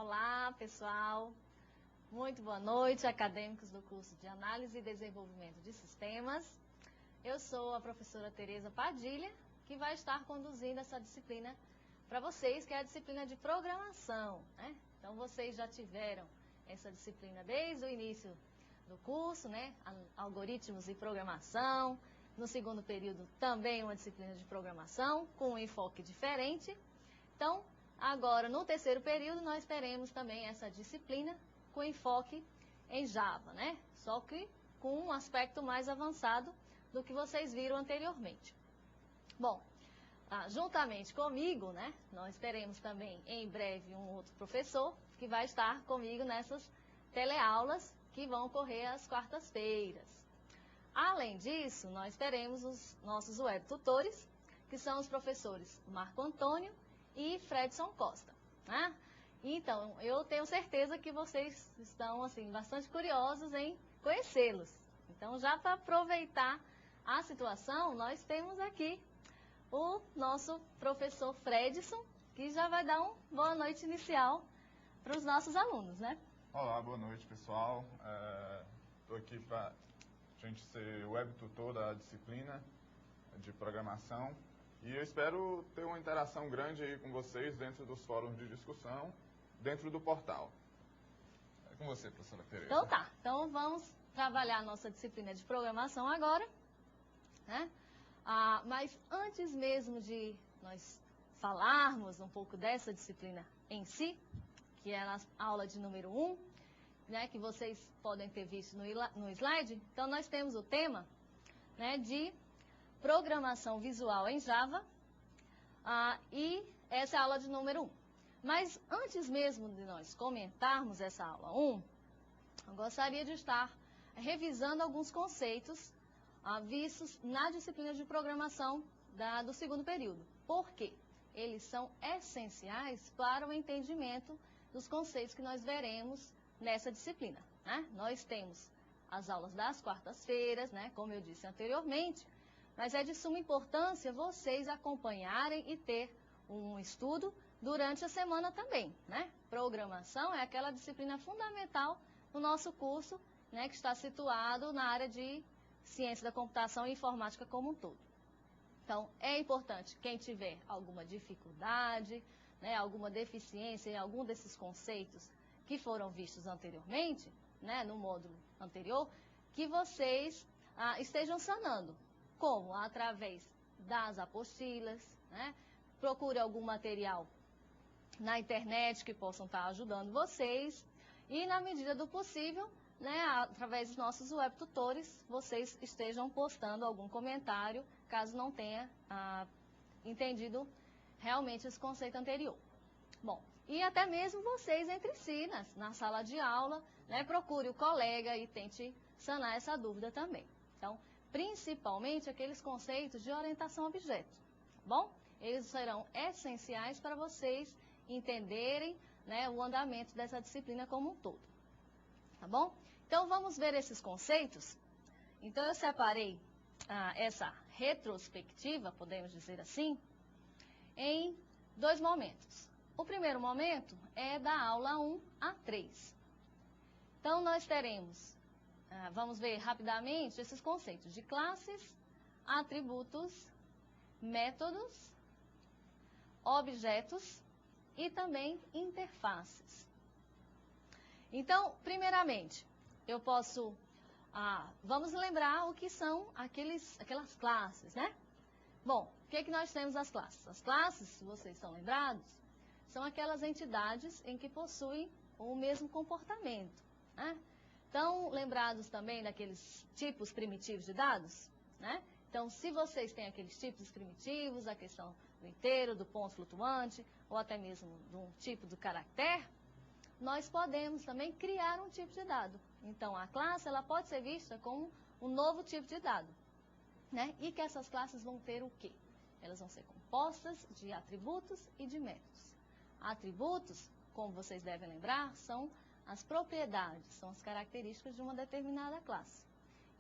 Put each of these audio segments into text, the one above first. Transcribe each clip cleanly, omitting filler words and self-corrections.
Olá, pessoal. Muito boa noite, acadêmicos do curso de Análise e Desenvolvimento de Sistemas. Eu sou a professora Tereza Padilha, que vai estar conduzindo essa disciplina para vocês, que é a disciplina de programação, né? Então, vocês já tiveram essa disciplina desde o início do curso, né? Algoritmos e programação. No segundo período, também uma disciplina de programação, com um enfoque diferente. Então, agora, no terceiro período, nós teremos também essa disciplina com enfoque em Java, né? Só que com um aspecto mais avançado do que vocês viram anteriormente. Bom, juntamente comigo, né? Nós teremos também, em breve, um outro professor que vai estar comigo nessas teleaulas que vão ocorrer às quartas-feiras. Além disso, nós teremos os nossos web tutores, que são os professores Marco Antônio e Fredson Costa, né? Então, eu tenho certeza que vocês estão assim bastante curiosos em conhecê-los. Então, já para aproveitar a situação, nós temos aqui o nosso professor Fredson, que já vai dar uma boa noite inicial para os nossos alunos, né? Olá, boa noite, pessoal. Estou aqui para a gente ser web tutor da disciplina de programação e eu espero ter uma interação grande aí com vocês dentro dos fóruns de discussão, dentro do portal. É com você, professora Tereza. Então tá, então vamos trabalhar a nossa disciplina de programação agora, né? Mas antes mesmo de nós falarmos um pouco dessa disciplina em si, que é a aula de número 1, né, que vocês podem ter visto no slide, então nós temos o tema, né, de programação visual em Java, e essa é a aula de número 1. Mas antes mesmo de nós comentarmos essa aula 1, eu gostaria de estar revisando alguns conceitos vistos na disciplina de programação do segundo período. Por quê? Eles são essenciais para o entendimento dos conceitos que nós veremos nessa disciplina, né? Nós temos as aulas das quartas-feiras, né, como eu disse anteriormente, mas é de suma importância vocês acompanharem e ter um estudo durante a semana também, né? Programação é aquela disciplina fundamental no nosso curso, né, que está situado na área de ciência da computação e informática como um todo. Então, é importante quem tiver alguma dificuldade, né, alguma deficiência em algum desses conceitos que foram vistos anteriormente, né, no módulo anterior, que vocês estejam sanando. Como? Através das apostilas, né? Procure algum material na internet que possam estar ajudando vocês e, na medida do possível, né, através dos nossos web tutores, vocês estejam postando algum comentário, caso não tenha entendido realmente esse conceito anterior. Bom, e até mesmo vocês entre si, na sala de aula, né, procure o colega e tente sanar essa dúvida também. Então, principalmente aqueles conceitos de orientação a objeto, tá bom? Eles serão essenciais para vocês entenderem, né, o andamento dessa disciplina como um todo, tá bom? Então, vamos ver esses conceitos. Então, eu separei essa retrospectiva, podemos dizer assim, em dois momentos. O primeiro momento é da aula 1 a 3. Então, nós teremos, vamos ver rapidamente esses conceitos de classes, atributos, métodos, objetos e também interfaces. Então, primeiramente, eu posso, vamos lembrar o que são aquelas classes, né? Bom, o que nós temos as classes? As classes, se vocês estão lembrados, são aquelas entidades em que possuem o mesmo comportamento, né? Estão lembrados também daqueles tipos primitivos de dados, né? Então, se vocês têm aqueles tipos primitivos, a questão do inteiro, do ponto flutuante, ou até mesmo de um tipo do caractere, nós podemos também criar um tipo de dado. Então, a classe ela pode ser vista como um novo tipo de dado, né? E que essas classes vão ter o quê? Elas vão ser compostas de atributos e de métodos. Atributos, como vocês devem lembrar, são as propriedades, são as características de uma determinada classe.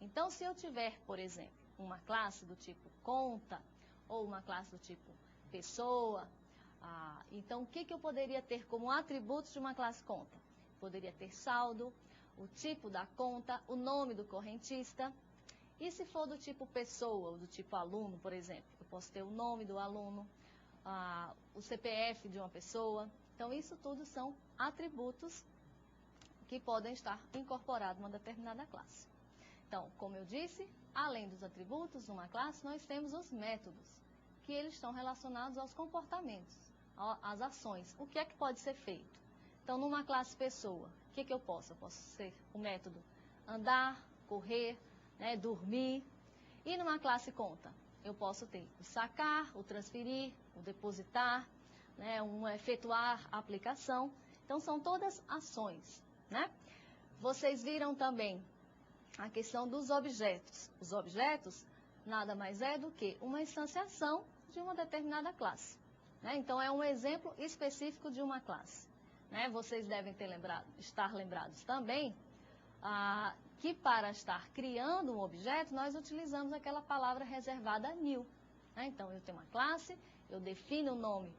Então, se eu tiver, por exemplo, uma classe do tipo conta, ou uma classe do tipo pessoa, Então, o que eu poderia ter como atributos de uma classe conta? Poderia ter saldo, o tipo da conta, o nome do correntista. E se for do tipo pessoa, ou do tipo aluno, por exemplo, eu posso ter o nome do aluno, o CPF de uma pessoa. Então, isso tudo são atributos que podem estar incorporados em uma determinada classe. Então, como eu disse, além dos atributos de uma classe, nós temos os métodos, que eles estão relacionados aos comportamentos, às ações. O que é que pode ser feito? Então, numa classe pessoa, o que eu posso? Eu posso ser o método andar, correr, né, dormir. E numa classe conta, eu posso ter o sacar, o transferir, o depositar, né, efetuar a aplicação. Então, são todas ações, né? Vocês viram também a questão dos objetos. Os objetos nada mais é do que uma instanciação de uma determinada classe, né? Então, é um exemplo específico de uma classe, né? Vocês devem estar lembrados também que para estar criando um objeto, nós utilizamos aquela palavra reservada new, né? Então, eu tenho uma classe, eu defino o nome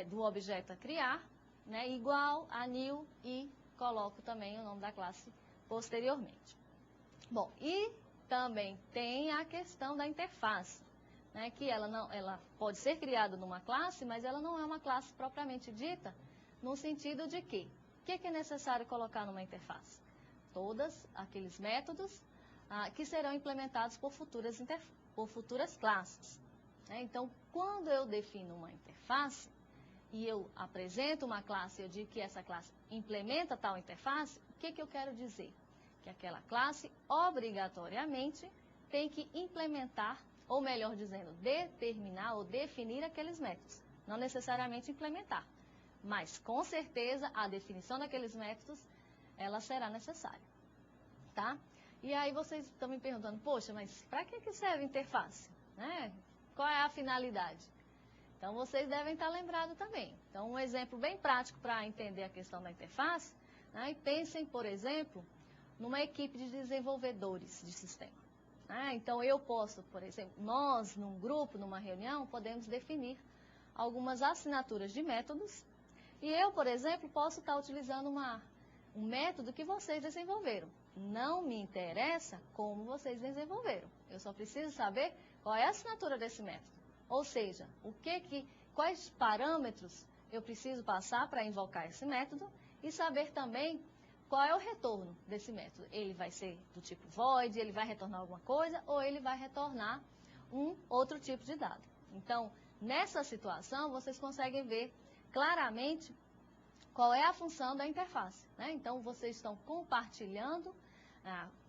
do objeto a criar, né, igual a new, e coloco também o nome da classe posteriormente. Bom, e também tem a questão da interface, né, que ela pode ser criada numa classe, mas ela não é uma classe propriamente dita, no sentido de que o que é necessário colocar numa interface? Todos aqueles métodos que serão implementados por futuras classes, né? Então, quando eu defino uma interface e eu apresento uma classe, eu digo que essa classe implementa tal interface, o que eu quero dizer? Que aquela classe, obrigatoriamente, tem que implementar, ou melhor dizendo, determinar ou definir aqueles métodos. Não necessariamente implementar, mas, com certeza, a definição daqueles métodos ela será necessária, tá? E aí vocês estão me perguntando, poxa, mas para que serve interface? Né? Qual é a finalidade? Então, vocês devem estar lembrados também. Então, um exemplo bem prático para entender a questão da interface, né? E pensem, por exemplo, numa equipe de desenvolvedores de sistema, né? Então, eu posso, por exemplo, nós, num grupo, numa reunião, podemos definir algumas assinaturas de métodos, e eu, por exemplo, posso estar utilizando um método que vocês desenvolveram. Não me interessa como vocês desenvolveram. Eu só preciso saber qual é a assinatura desse método. Ou seja, quais parâmetros eu preciso passar para invocar esse método e saber também qual é o retorno desse método. Ele vai ser do tipo void, ele vai retornar alguma coisa ou ele vai retornar um outro tipo de dado. Então, nessa situação, vocês conseguem ver claramente qual é a função da interface, né? Então, vocês estão compartilhando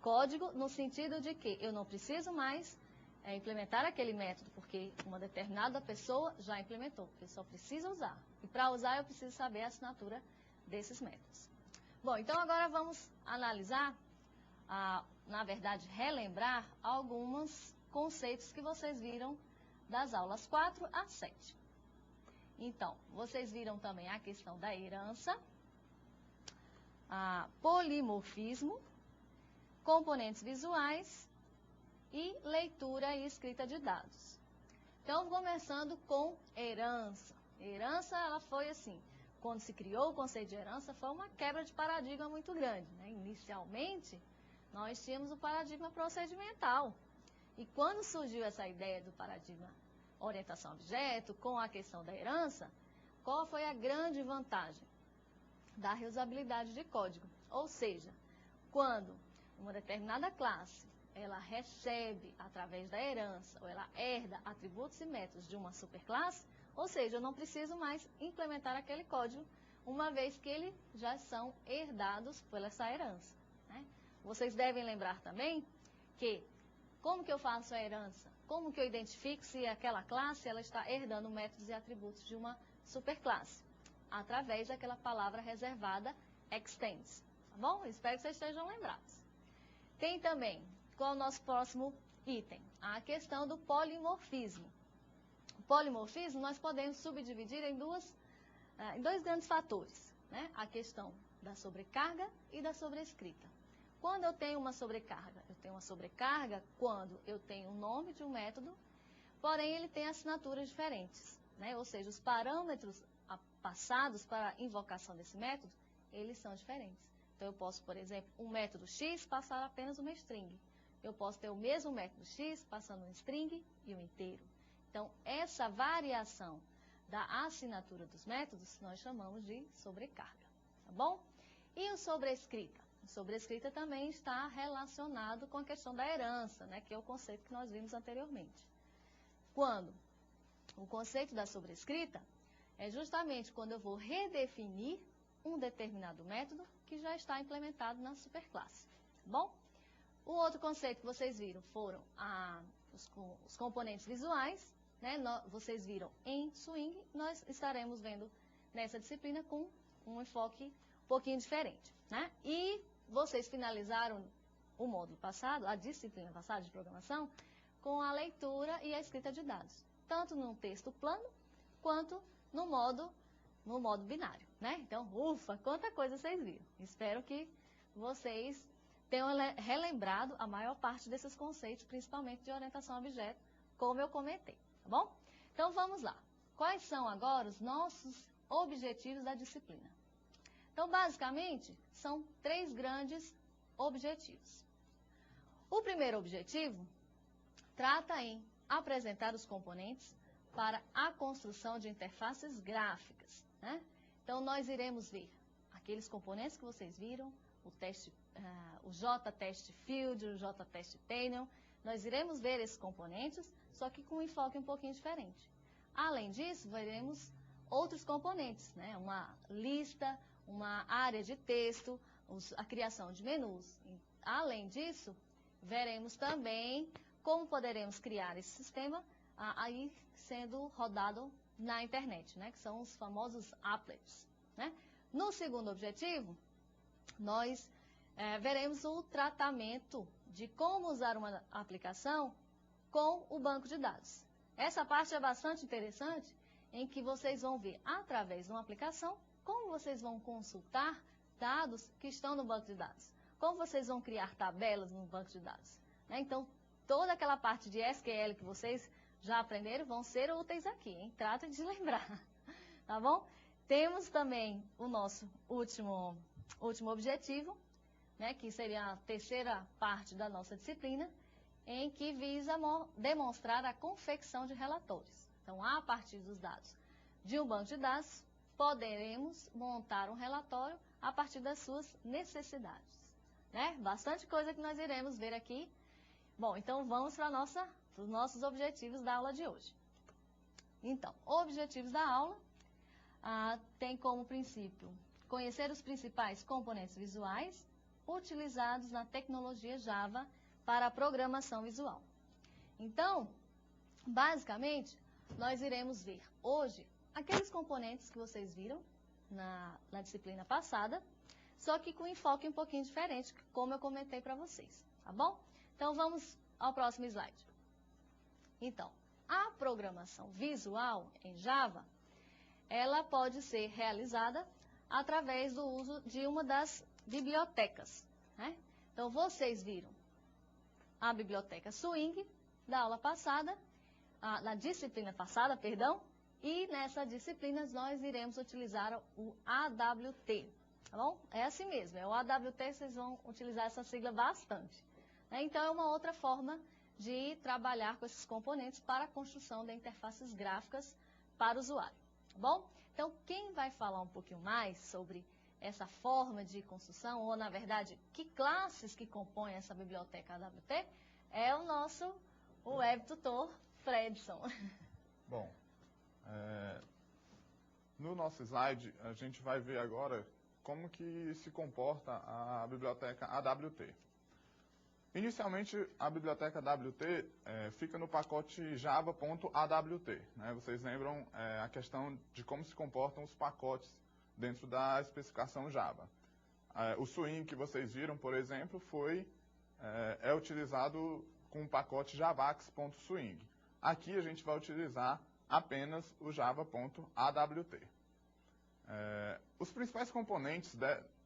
código no sentido de que eu não preciso mais implementar aquele método, porque uma determinada pessoa já implementou. Eu só preciso usar. E para usar, eu preciso saber a assinatura desses métodos. Bom, então agora vamos analisar, na verdade, relembrar alguns conceitos que vocês viram das aulas 4 a 7. Então, vocês viram também a questão da herança, polimorfismo, componentes visuais e leitura e escrita de dados. Então, começando com herança. Herança, ela foi assim, quando se criou o conceito de herança, foi uma quebra de paradigma muito grande, né? Inicialmente, nós tínhamos o paradigma procedimental. E quando surgiu essa ideia do paradigma orientação a objeto, com a questão da herança, qual foi a grande vantagem? Da reusabilidade de código. Ou seja, quando uma determinada classe, ela recebe através da herança, ou ela herda atributos e métodos de uma superclasse, ou seja, eu não preciso mais implementar aquele código, uma vez que eles já são herdados por essa herança, né? Vocês devem lembrar também que, como que eu faço a herança? Como que eu identifico se aquela classe ela está herdando métodos e atributos de uma superclasse? Através daquela palavra reservada extends, tá bom? Espero que vocês estejam lembrados. Tem também, qual é o nosso próximo item? A questão do polimorfismo. O polimorfismo nós podemos subdividir em dois grandes fatores, né? A questão da sobrecarga e da sobrescrita. Quando eu tenho uma sobrecarga? Eu tenho uma sobrecarga quando eu tenho o nome de um método, porém ele tem assinaturas diferentes, né? Ou seja, os parâmetros passados para a invocação desse método, eles são diferentes. Então, eu posso, por exemplo, um método X passar apenas uma string. Eu posso ter o mesmo método X passando um string e um inteiro. Então, essa variação da assinatura dos métodos, nós chamamos de sobrecarga, tá bom? E o sobrescrita? O sobrescrita também está relacionado com a questão da herança, né, que é o conceito que nós vimos anteriormente. Quando o conceito da sobrescrita é justamente quando eu vou redefinir um determinado método que já está implementado na superclasse, tá bom? O outro conceito que vocês viram foram os componentes visuais, né? Vocês viram em Swing, nós estaremos vendo nessa disciplina com um enfoque um pouquinho diferente, né? E vocês finalizaram o módulo passado, a disciplina passada de programação, com a leitura e a escrita de dados, tanto no texto plano, quanto no modo binário, né? Então, ufa, quanta coisa vocês viram. Espero que vocês tenham relembrado a maior parte desses conceitos, principalmente de orientação a objeto, como eu comentei, tá bom? Então, vamos lá. Quais são agora os nossos objetivos da disciplina? Então, basicamente, são 3 grandes objetivos. O primeiro objetivo trata em apresentar os componentes para a construção de interfaces gráficas, né? Então, nós iremos ver aqueles componentes que vocês viram, o JTest Field, o JTest Panel. Nós iremos ver esses componentes, só que com um enfoque um pouquinho diferente. Além disso, veremos outros componentes, né? Uma lista, uma área de texto, a criação de menus. Além disso, veremos também como poderemos criar esse sistema aí sendo rodado na internet, né? Que são os famosos applets, né? No segundo objetivo, nós veremos o tratamento de como usar uma aplicação com o banco de dados. Essa parte é bastante interessante, em que vocês vão ver, através de uma aplicação, como vocês vão consultar dados que estão no banco de dados. Como vocês vão criar tabelas no banco de dados. Né? Então, toda aquela parte de SQL que vocês já aprenderam vão ser úteis aqui, hein? Tratem de lembrar, tá bom? Temos também o nosso último objetivo, né, que seria a terceira parte da nossa disciplina, em que visa demonstrar a confecção de relatórios. Então, a partir dos dados de um banco de dados, poderemos montar um relatório a partir das suas necessidades. Né? Bastante coisa que nós iremos ver aqui. Bom, então vamos para os nossos objetivos da aula de hoje. Então, objetivos da aula tem como princípio conhecer os principais componentes visuais utilizados na tecnologia Java para a programação visual. Então, basicamente, nós iremos ver hoje aqueles componentes que vocês viram na disciplina passada, só que com enfoque um pouquinho diferente, como eu comentei para vocês, tá bom? Então, vamos ao próximo slide. Então, a programação visual em Java, ela pode ser realizada através do uso de uma das bibliotecas, né? Então, vocês viram a biblioteca Swing da aula passada, na disciplina passada, perdão, e nessa disciplina nós iremos utilizar o AWT, tá bom? É assim mesmo, é o AWT, vocês vão utilizar essa sigla bastante. Né? Então, é uma outra forma de trabalhar com esses componentes para a construção de interfaces gráficas para o usuário, tá bom? Então, quem vai falar um pouquinho mais sobre essa forma de construção, ou na verdade, que classes que compõem essa biblioteca AWT, é o nosso web tutor Fredson. Bom, no nosso slide, a gente vai ver agora como que se comporta a biblioteca AWT. Inicialmente, a biblioteca AWT fica no pacote java.awt. Né? Vocês lembram a questão de como se comportam os pacotes dentro da especificação Java. O Swing que vocês viram, por exemplo, é utilizado com o pacote javax.swing. Aqui a gente vai utilizar apenas o java.awt. Os principais componentes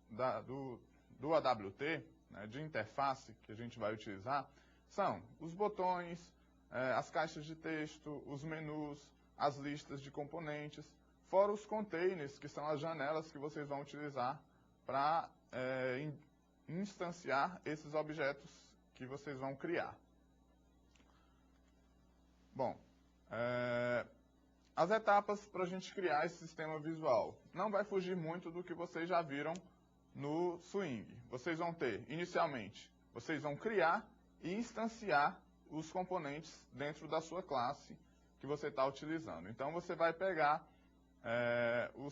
do AWT, né, de interface que a gente vai utilizar, são os botões, as caixas de texto, os menus, as listas de componentes, fora os containers, que são as janelas que vocês vão utilizar para instanciar esses objetos que vocês vão criar. Bom, as etapas para a gente criar esse sistema visual. Não vai fugir muito do que vocês já viram no Swing. Vocês vão ter, inicialmente, vocês vão criar e instanciar os componentes dentro da sua classe que você está utilizando. Então, você vai pegar o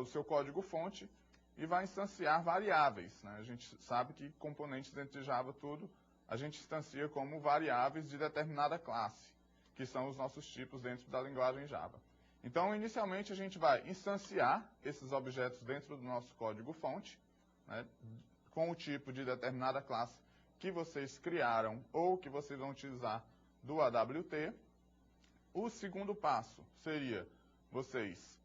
seu código-fonte e vai instanciar variáveis, né? A gente sabe que componentes dentro de Java, tudo, a gente instancia como variáveis de determinada classe, que são os nossos tipos dentro da linguagem Java. Então, inicialmente, a gente vai instanciar esses objetos dentro do nosso código-fonte, né, com o tipo de determinada classe que vocês criaram ou que vocês vão utilizar do AWT. O segundo passo seria vocês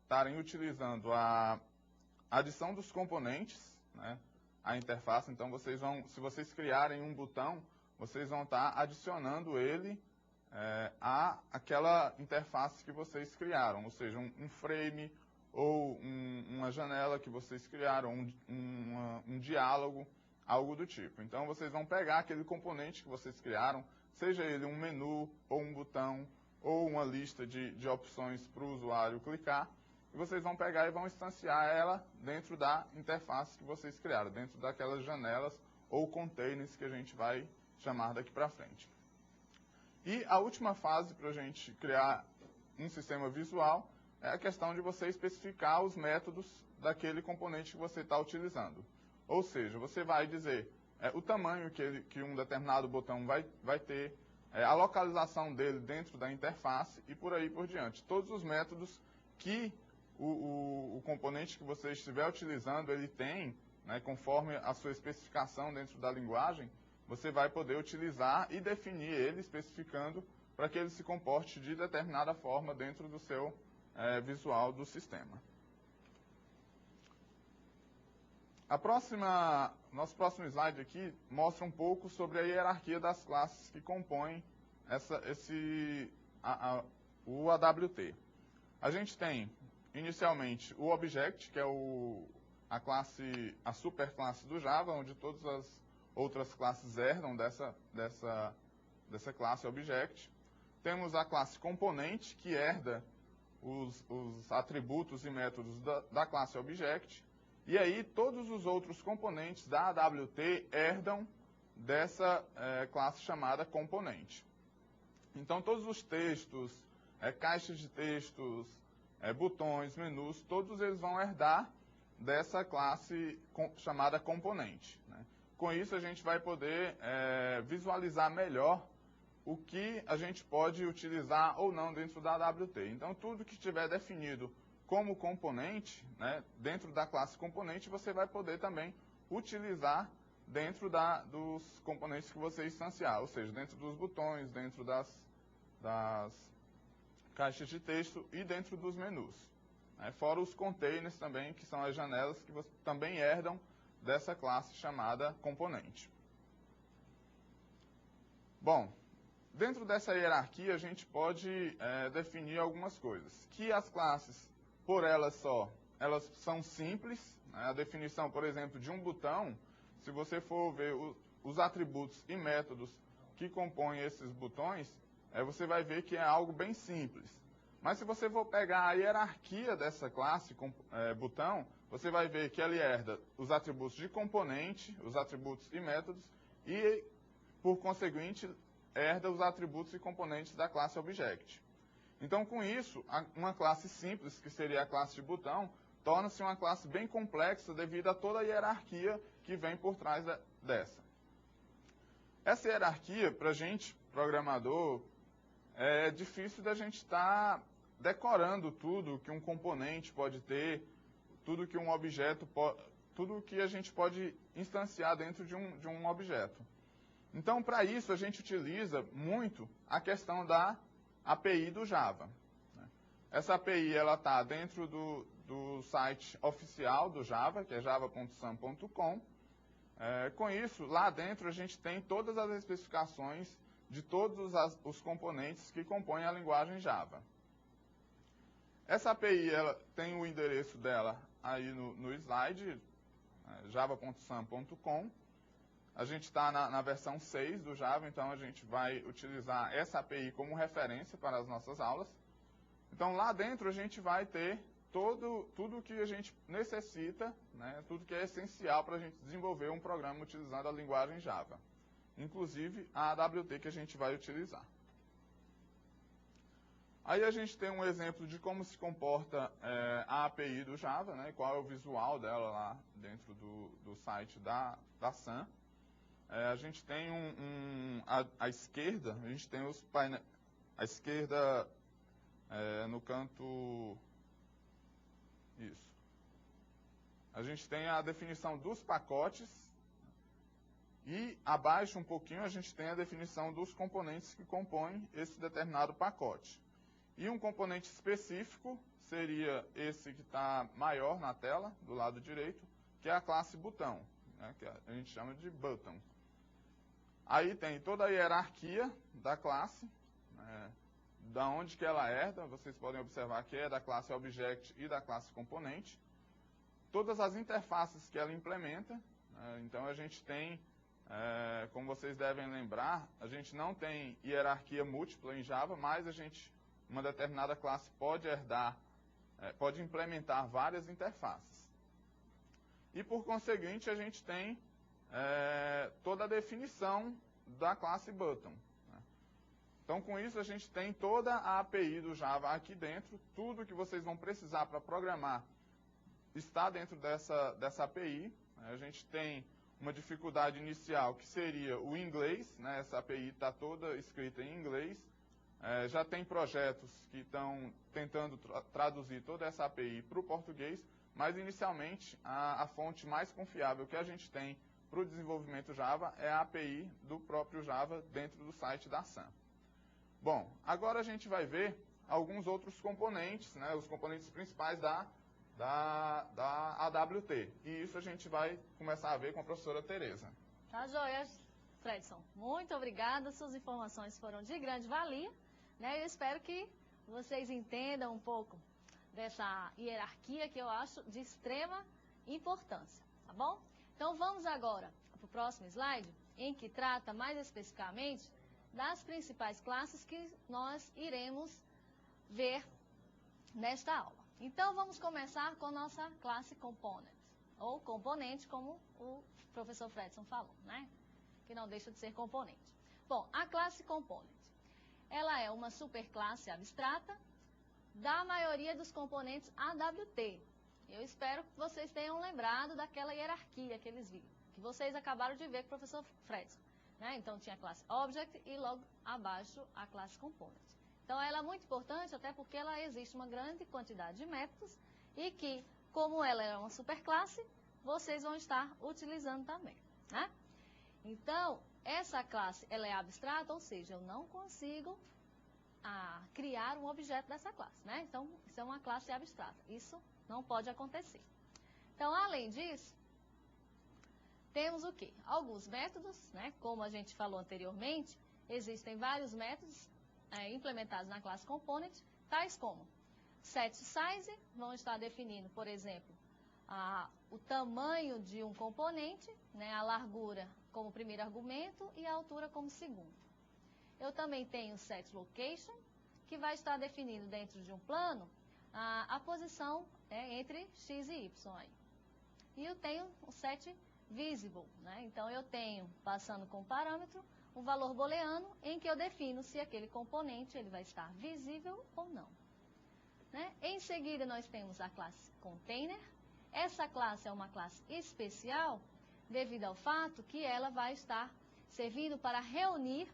estarem utilizando a adição dos componentes, né, a interface. Então, vocês vão, se vocês criarem um botão, vocês vão estar adicionando ele àquela interface que vocês criaram, ou seja, um frame ou uma janela que vocês criaram, um diálogo, algo do tipo. Então, vocês vão pegar aquele componente que vocês criaram, seja ele um menu, ou um botão, ou uma lista de opções para o usuário clicar, e vocês vão pegar e vão instanciar ela dentro da interface que vocês criaram, dentro daquelas janelas ou containers que a gente vai chamar daqui para frente. E a última fase para a gente criar um sistema visual é a questão de você especificar os métodos daquele componente que você está utilizando. Ou seja, você vai dizer o tamanho que um determinado botão vai ter, a localização dele dentro da interface e por aí por diante. Todos os métodos que o componente que você estiver utilizando, ele tem, né, conforme a sua especificação dentro da linguagem, você vai poder utilizar e definir ele, especificando para que ele se comporte de determinada forma dentro do seu visual do sistema. Nosso próximo slide aqui mostra um pouco sobre a hierarquia das classes que compõem o AWT. A gente tem, inicialmente, o Object, que é a superclasse do Java, onde todas as outras classes herdam dessa classe Object. Temos a classe Componente, que herda os atributos e métodos da classe Object. E aí, todos os outros componentes da AWT herdam dessa classe chamada Componente. Então, todos os textos, caixas de textos, botões, menus, todos eles vão herdar dessa classe chamada Componente, né? Com isso, a gente vai poder visualizar melhor o que a gente pode utilizar ou não dentro da AWT. Então, tudo que estiver definido como componente, né, dentro da classe componente, você vai poder também utilizar dentro dos componentes que você instanciar, ou seja, dentro dos botões, dentro das caixas de texto e dentro dos menus. Né, fora os containers também, que são as janelas que também herdam dessa classe chamada componente. Bom, dentro dessa hierarquia a gente pode definir algumas coisas. Que as classes, por elas só, elas são simples, né? A definição, por exemplo, de um botão, se você for ver os atributos e métodos que compõem esses botões, você vai ver que é algo bem simples. Mas se você for pegar a hierarquia dessa classe botão, você vai ver que ela herda os atributos de componente, os atributos e métodos, e, por conseguinte, herda os atributos e componentes da classe Object. Então, com isso, uma classe simples, que seria a classe de botão, torna-se uma classe bem complexa devido a toda a hierarquia que vem por trás dessa. Essa hierarquia, para a gente, programador, é difícil da gente estar decorando tudo que um componente pode ter, tudo que um objeto tudo que a gente pode instanciar dentro de um objeto. Então, para isso, a gente utiliza muito a questão da API do Java. Essa API está dentro do site oficial do Java, que é java.sam.com. Com isso, lá dentro a gente tem todas as especificações de todos os componentes que compõem a linguagem Java. Essa API ela tem o endereço dela aí no slide, java.sam.com. A gente está na versão 6 do Java, então a gente vai utilizar essa API como referência para as nossas aulas. Então lá dentro a gente vai ter tudo que a gente necessita, né, tudo que é essencial para a gente desenvolver um programa utilizando a linguagem Java. Inclusive a AWT que a gente vai utilizar. Aí a gente tem um exemplo de como se comporta a API do Java, né, qual é o visual dela lá dentro do site da SAM. A gente tem à esquerda, a gente tem os painéis, à esquerda no canto, isso. A gente tem a definição dos pacotes e abaixo um pouquinho a gente tem a definição dos componentes que compõem esse determinado pacote. E um componente específico seria esse que está maior na tela, do lado direito, que é a classe botão, né, que a gente chama de button. Aí tem toda a hierarquia da classe, da onde que ela herda, vocês podem observar que é da classe Object e da classe Componente. Todas as interfaces que ela implementa, então a gente tem, como vocês devem lembrar, a gente não tem hierarquia múltipla em Java, mas uma determinada classe pode herdar, pode implementar várias interfaces. E por conseguinte a gente tem toda a definição da classe button. Então, com isso, a gente tem toda a API do Java aqui dentro. Tudo que vocês vão precisar para programar está dentro dessa API. A gente tem uma dificuldade inicial, que seria o inglês, né? Essa API está toda escrita em inglês. Já tem projetos que estão tentando traduzir toda essa API para o português, mas, inicialmente, a fonte mais confiável que a gente tem para o desenvolvimento Java é a API do próprio Java dentro do site da SAM. Bom, agora a gente vai ver alguns outros componentes, né, os componentes principais da AWT. E isso a gente vai começar a ver com a professora Tereza. Tá joia, Fredson. Muito obrigada, suas informações foram de grande valia, né? Eu espero que vocês entendam um pouco dessa hierarquia que eu acho de extrema importância, tá bom? Então vamos agora para o próximo slide, em que trata mais especificamente das principais classes que nós iremos ver nesta aula. Então vamos começar com a nossa classe Component, ou componente, como o professor Fredson falou, né? Que não deixa de ser componente. Bom, a classe Component, ela é uma superclasse abstrata da maioria dos componentes AWT. Eu espero que vocês tenham lembrado daquela hierarquia que eles viram, que vocês acabaram de ver com o professor Fredson, né? Então tinha a classe Object e logo abaixo a classe Component. Então ela é muito importante até porque ela existe uma grande quantidade de métodos e que, como ela é uma superclasse, vocês vão estar utilizando também, né? Então, essa classe ela é abstrata, ou seja, eu não consigo criar um objeto dessa classe, né? Então, isso é uma classe abstrata. Isso não pode acontecer. Então, além disso, temos o quê? Alguns métodos, né? Como a gente falou anteriormente, existem vários métodos implementados na classe Component, tais como setSize, vão estar definindo, por exemplo, o tamanho de um componente, né? A largura como primeiro argumento e a altura como segundo. Eu também tenho o setLocation, que vai estar definindo dentro de um plano a posição entre x e y. Aí. E eu tenho o setVisible, né? Então eu tenho, passando com parâmetro, um valor booleano em que eu defino se aquele componente ele vai estar visível ou não. Né? Em seguida nós temos a classe Container. Essa classe é uma classe especial devido ao fato que ela vai estar servindo para reunir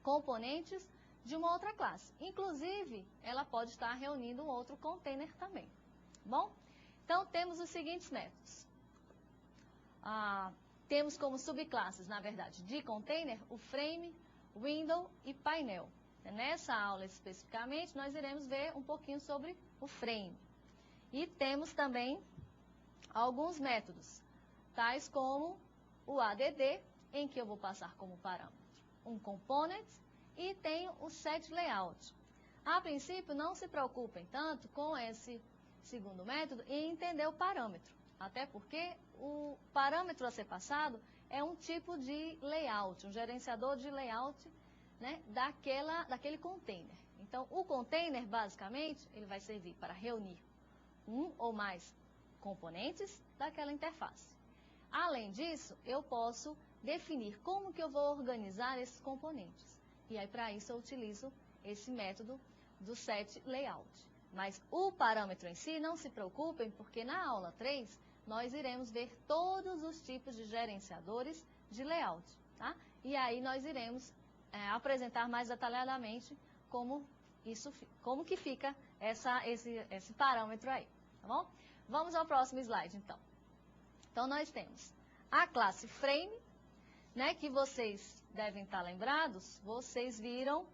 componentes de uma outra classe. Inclusive, ela pode estar reunindo um outro container também. Bom? Então, temos os seguintes métodos. Temos como subclasses, na verdade, de container, o frame, window e painel. Nessa aula, especificamente, nós iremos ver um pouquinho sobre o frame. E temos também alguns métodos, tais como o add, em que eu vou passar como parâmetro um component, e tenho o setLayout. A princípio, não se preocupem tanto com esse segundo método em entender o parâmetro. Até porque o parâmetro a ser passado é um tipo de layout, um gerenciador de layout, né, daquele container. Então, o container, basicamente, ele vai servir para reunir um ou mais componentes daquela interface. Além disso, eu posso definir como que eu vou organizar esses componentes. E aí, para isso, eu utilizo esse método do setLayout. Mas o parâmetro em si, não se preocupem, porque na aula 3, nós iremos ver todos os tipos de gerenciadores de layout, tá? E aí nós iremos apresentar mais detalhadamente como que fica esse parâmetro aí, tá bom? Vamos ao próximo slide, então. Então, nós temos a classe frame, né, que vocês devem estar lembrados, vocês viram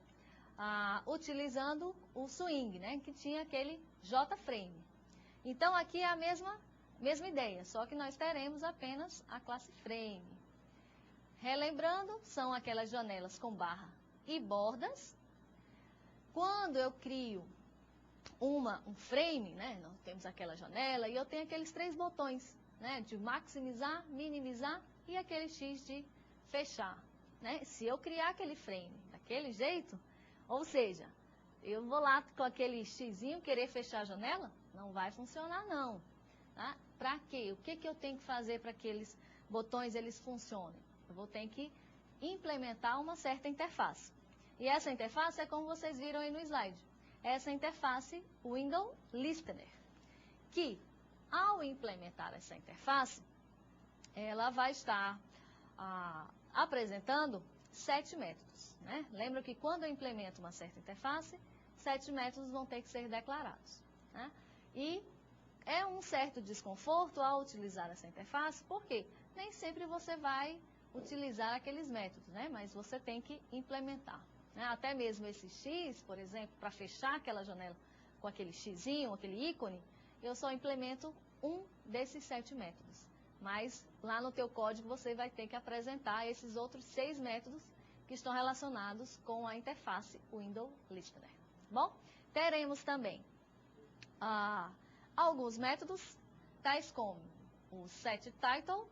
utilizando o swing, né, que tinha aquele JFrame. Então, aqui é a mesma ideia, só que nós teremos apenas a classe frame. Relembrando, são aquelas janelas com barra e bordas. Quando eu crio um frame, né, nós temos aquela janela e eu tenho aqueles 3 botões, né, de maximizar, minimizar e aquele X de fechar, né? Se eu criar aquele frame daquele jeito, ou seja, eu vou lá com aquele Xzinho querer fechar a janela, não vai funcionar não, tá? Para quê? O que eu tenho que fazer para que aqueles botões eles funcionem? Eu vou ter que implementar uma certa interface. E essa interface é como vocês viram aí no slide. Essa interface Window Listener, que ao implementar essa interface, ela vai estar apresentando 7 métodos, né? Lembra que quando eu implemento uma certa interface, 7 métodos vão ter que ser declarados, né? E é um certo desconforto ao utilizar essa interface, porque nem sempre você vai utilizar aqueles métodos, né? Mas você tem que implementar, né? Até mesmo esse X, por exemplo, para fechar aquela janela com aquele Xzinho, aquele ícone, eu só implemento um desses 7 métodos. Mas lá no teu código você vai ter que apresentar esses outros 6 métodos que estão relacionados com a interface Window Listener. Bom, teremos também alguns métodos, tais como o setTitle,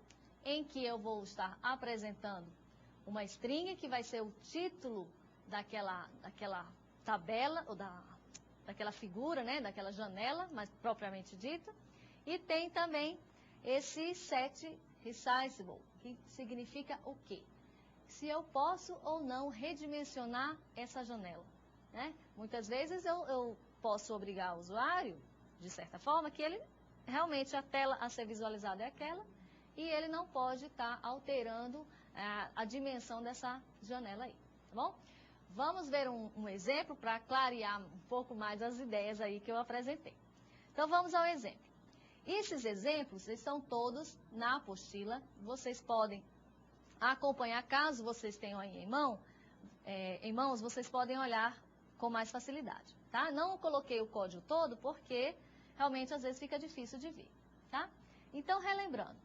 em que eu vou estar apresentando uma string que vai ser o título daquela tabela, ou daquela figura, né, daquela janela, mas propriamente dita. E tem também esse setResizeable, que significa o quê? Se eu posso ou não redimensionar essa janela, né? Muitas vezes eu posso obrigar o usuário, de certa forma, que ele realmente a tela a ser visualizada é aquela, e ele não pode estar alterando a dimensão dessa janela aí, tá bom? Vamos ver um exemplo para clarear um pouco mais as ideias aí que eu apresentei. Então, vamos ao exemplo. Esses exemplos estão todos na apostila, vocês podem acompanhar, caso vocês tenham aí em mãos, vocês podem olhar com mais facilidade, tá? Não coloquei o código todo porque realmente às vezes fica difícil de ver, tá? Então, relembrando,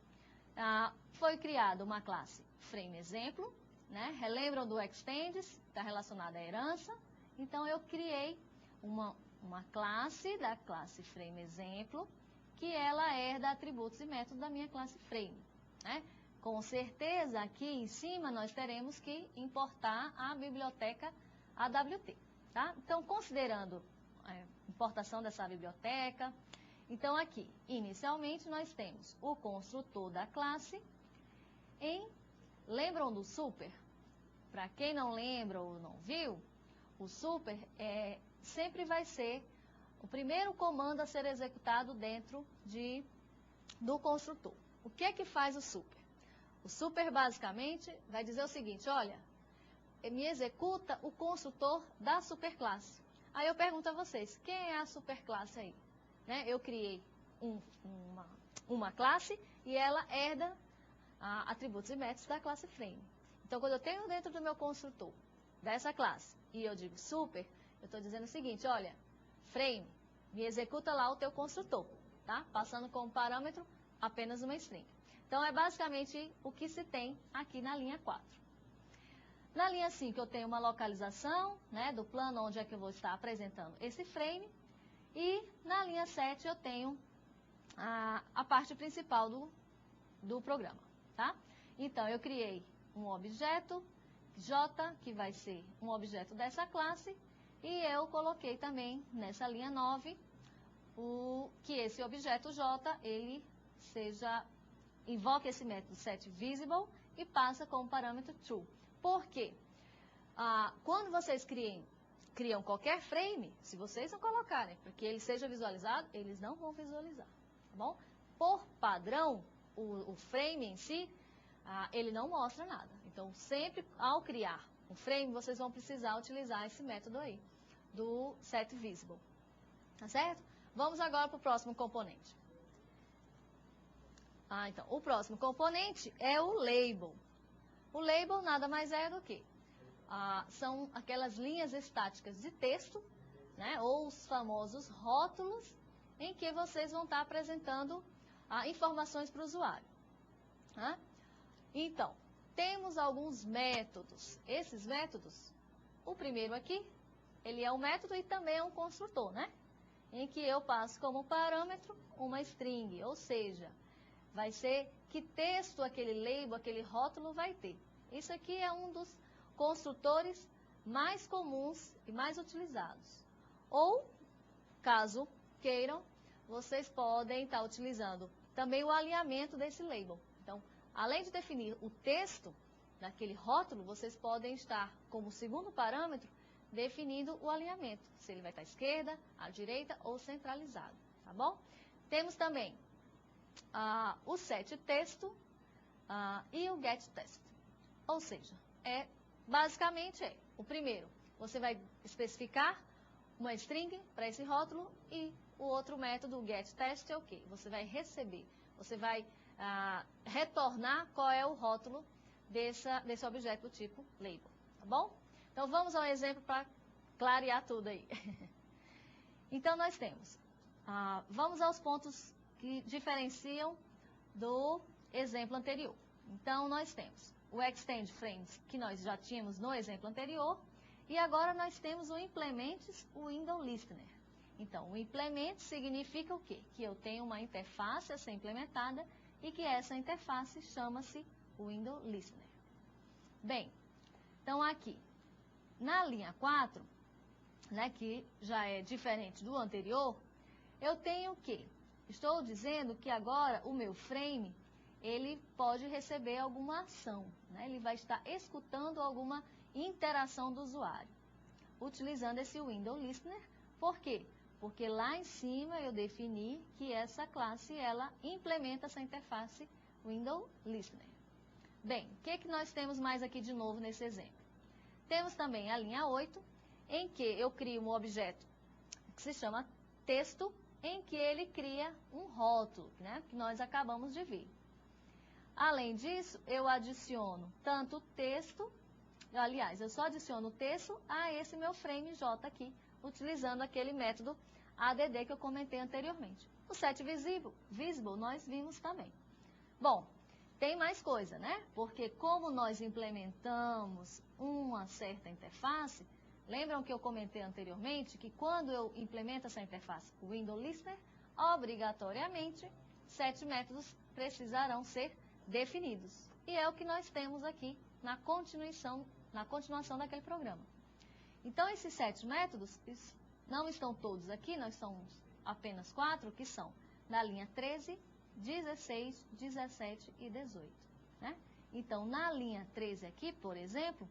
foi criada uma classe FrameExemplo, né? Relembram do Extends, está relacionada à herança. Então, eu criei uma classe da classe FrameExemplo, que ela herda atributos e métodos da minha classe Frame, né? Com certeza, aqui em cima, nós teremos que importar a biblioteca AWT, tá? Então, considerando a importação dessa biblioteca, então aqui, inicialmente, nós temos o construtor da classe lembram do super? Para quem não lembra ou não viu, o super sempre vai ser o primeiro comando a ser executado dentro do construtor. O que é que faz o super? O super, basicamente, vai dizer o seguinte, olha, me executa o construtor da superclasse. Aí eu pergunto a vocês, quem é a superclasse aí? Né? Eu criei uma classe e ela herda atributos e métodos da classe Frame. Então, quando eu tenho dentro do meu construtor dessa classe e eu digo super, eu estou dizendo o seguinte, olha, Frame, me executa lá o teu construtor, tá? Passando como parâmetro apenas uma string. Então, é basicamente o que se tem aqui na linha 4. Na linha 5, eu tenho uma localização, né, do plano onde é que eu vou estar apresentando esse frame. E na linha 7, eu tenho a parte principal do programa, tá? Então, eu criei um objeto J, que vai ser um objeto dessa classe, e eu coloquei também nessa linha 9 que esse objeto J, ele invoque esse método setVisible e passa como parâmetro true. Por quê? Quando vocês criam qualquer frame, se vocês não colocarem para que ele seja visualizado, eles não vão visualizar, tá bom? Por padrão, o frame em si, ele não mostra nada. Então, sempre ao criar um frame, vocês vão precisar utilizar esse método aí, do setVisible, tá certo? Vamos agora para o próximo componente. Então, o próximo componente é o label. O label nada mais é do que são aquelas linhas estáticas de texto, né, ou os famosos rótulos, em que vocês vão estar apresentando informações para o usuário. Tá? Então, temos alguns métodos. Esses métodos, o primeiro aqui, ele é um método e também é um construtor, né? Em que eu passo como parâmetro uma string, ou seja, vai ser que texto aquele label, aquele rótulo vai ter. Isso aqui é um dos construtores mais comuns e mais utilizados. Ou, caso queiram, vocês podem estar utilizando também o alinhamento desse label. Então, além de definir o texto daquele rótulo, vocês podem estar, como segundo parâmetro, definindo o alinhamento. Se ele vai estar à esquerda, à direita ou centralizado, tá bom? Temos também o setTexto e o getText. Ou seja, basicamente o primeiro, você vai especificar uma string para esse rótulo e o outro método, o getText, é o quê? Você vai receber, você vai retornar qual é o rótulo desse objeto do tipo label, tá bom? Então, vamos ao exemplo para clarear tudo aí. Então, nós temos, vamos aos pontos que diferenciam do exemplo anterior. Então, nós temos o Extend Frames, que nós já tínhamos no exemplo anterior, e agora nós temos o Implements Window Listener. Então, o Implement significa o quê? Que eu tenho uma interface a ser implementada e que essa interface chama-se Window Listener. Bem, então aqui, na linha 4, né, que já é diferente do anterior, eu tenho o quê? Estou dizendo que agora o meu frame, ele pode receber alguma ação, né? Ele vai estar escutando alguma interação do usuário, utilizando esse Window Listener. Por quê? Porque lá em cima eu defini que essa classe, ela implementa essa interface Window Listener. Bem, o que nós temos mais aqui de novo nesse exemplo? Temos também a linha 8, em que eu crio um objeto que se chama texto, em que ele cria um rótulo, né, que nós acabamos de ver. Além disso, eu adiciono tanto o texto, aliás, eu só adiciono o texto a esse meu frame J aqui, utilizando aquele método add que eu comentei anteriormente. O setVisible nós vimos também. Bom, tem mais coisa, né? Porque como nós implementamos uma certa interface, lembram que eu comentei anteriormente que quando eu implemento essa interface Window Listener, obrigatoriamente, 7 métodos precisarão ser definidos. E é o que nós temos aqui na continuação daquele programa. Então, esses 7 métodos não estão todos aqui, nós somos apenas 4, que são na linha 13, 16, 17 e 18. Né? Então, na linha 13 aqui, por exemplo,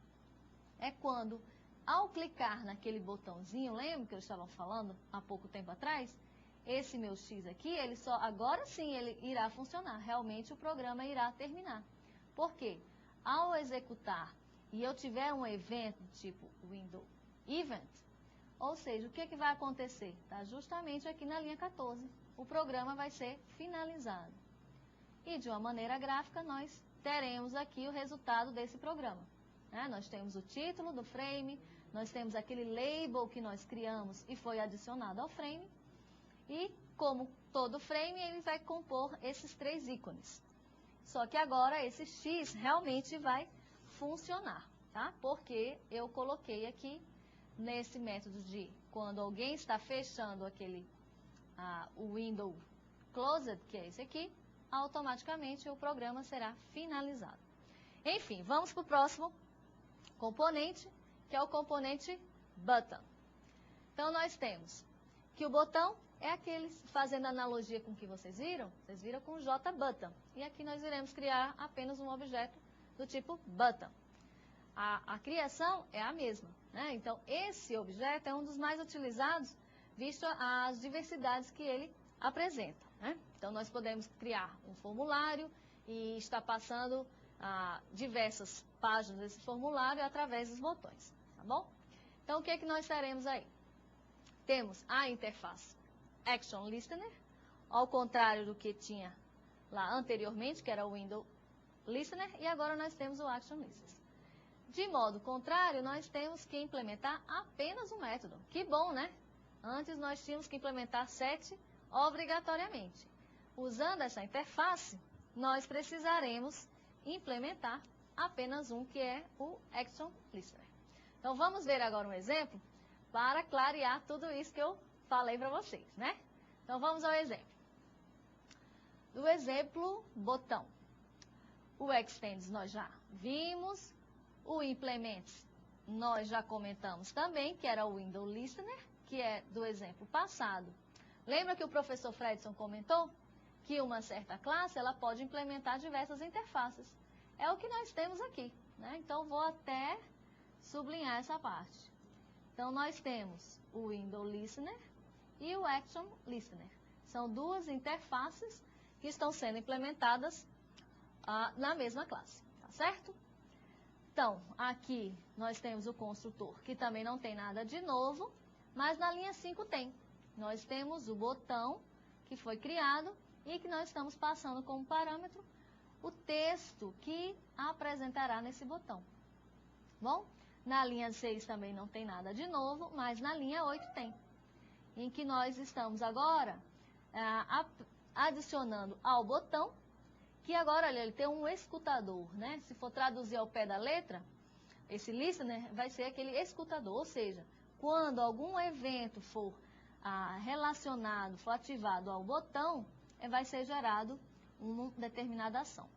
é quando, ao clicar naquele botãozinho, lembra que eu estava falando há pouco tempo atrás? Esse meu X aqui, agora sim ele irá funcionar, realmente o programa irá terminar. Por quê? Ao executar e eu tiver um evento tipo Window Event, ou seja, o que vai acontecer? Tá justamente aqui na linha 14, o programa vai ser finalizado. E de uma maneira gráfica, nós teremos aqui o resultado desse programa. Né? Nós temos o título do frame, nós temos aquele label que nós criamos e foi adicionado ao frame, e como todo frame, ele vai compor esses 3 ícones. Só que agora esse X realmente vai funcionar. tá? Porque eu coloquei aqui nesse método de quando alguém está fechando o window closed, que é esse aqui, automaticamente o programa será finalizado. Enfim, vamos para o próximo componente, que é o componente button. Então, nós temos que o botão é aquele, fazendo analogia com o que vocês viram com o JButton. E aqui nós iremos criar apenas um objeto do tipo button. A criação é a mesma, né? Então, esse objeto é um dos mais utilizados, visto as diversidades que ele apresenta, né? Então, nós podemos criar um formulário e estar passando diversas páginas desse formulário através dos botões, tá bom? Então, o que é que nós teremos aí? Temos a interface Action Listener, ao contrário do que tinha lá anteriormente, que era o Window Listener, e agora nós temos o Action Listener. De modo contrário, nós temos que implementar apenas um método. Que bom, né? Antes nós tínhamos que implementar 7 obrigatoriamente. Usando essa interface, nós precisaremos implementar apenas um, que é o Action Listener. Então, vamos ver agora um exemplo para clarear tudo isso que eu falei para vocês, né? Então, vamos ao exemplo. Do exemplo, botão. O Extends nós já vimos. O Implements nós já comentamos também, que era o Window Listener, que é do exemplo passado. Lembra que o professor Fredson comentou que uma certa classe ela pode implementar diversas interfaces. É o que nós temos aqui, né? Então, vou até sublinhar essa parte. Então, nós temos o Window Listener e o Action Listener. São duas interfaces que estão sendo implementadas na mesma classe, tá certo? Então, aqui nós temos o construtor, que também não tem nada de novo, mas na linha 5 tem. Nós temos o botão que foi criado e que nós estamos passando como parâmetro o texto que apresentará nesse botão. Bom, na linha 6 também não tem nada de novo, mas na linha 8 tem. Em que nós estamos agora adicionando ao botão, que agora, olha, ele tem um escutador, né? Se for traduzir ao pé da letra, esse listener vai ser aquele escutador, ou seja, quando algum evento for relacionado, for ativado ao botão, vai ser gerado uma determinada ação.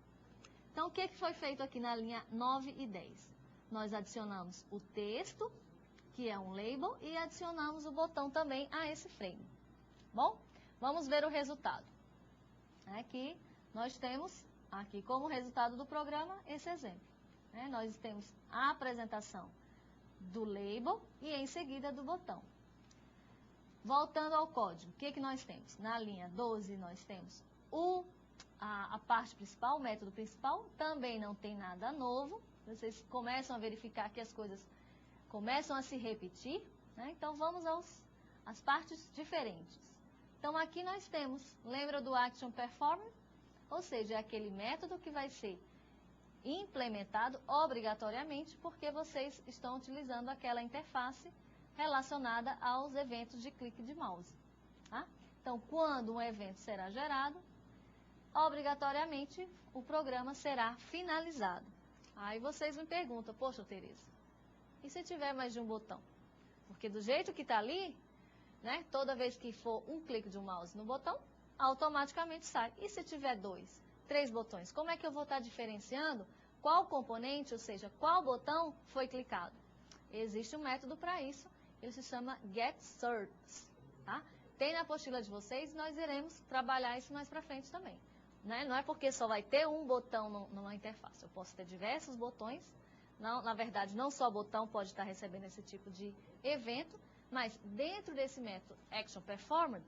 Então, o que foi feito aqui na linha 9 e 10? Nós adicionamos o texto, que é um label, e adicionamos o botão também a esse frame. Bom, vamos ver o resultado. Aqui nós temos, aqui como resultado do programa, esse exemplo. Nós temos a apresentação do label e em seguida do botão. Voltando ao código, o que nós temos? Na linha 12 nós temos a parte principal, o método principal, também não tem nada novo. Vocês começam a verificar que as coisas começam a se repetir, né? Então, vamos às partes diferentes. Então, aqui nós temos, lembra do Action Performer? Ou seja, é aquele método que vai ser implementado obrigatoriamente porque vocês estão utilizando aquela interface relacionada aos eventos de clique de mouse. Tá? Então, quando um evento será gerado, obrigatoriamente o programa será finalizado. Aí vocês me perguntam, poxa, Tereza, e se tiver mais de um botão? Porque do jeito que está ali, né, toda vez que for um clique de um mouse no botão, automaticamente sai. E se tiver 2, 3 botões? Como é que eu vou estar diferenciando qual componente, ou seja, qual botão foi clicado? Existe um método para isso, ele se chama getSerts. Tá? Tem na apostila de vocês, nós iremos trabalhar isso mais para frente também. Né? Não é porque só vai ter um botão numa interface, eu posso ter diversos botões. Não, na verdade, não só botão pode estar recebendo esse tipo de evento, mas dentro desse método Action Performer,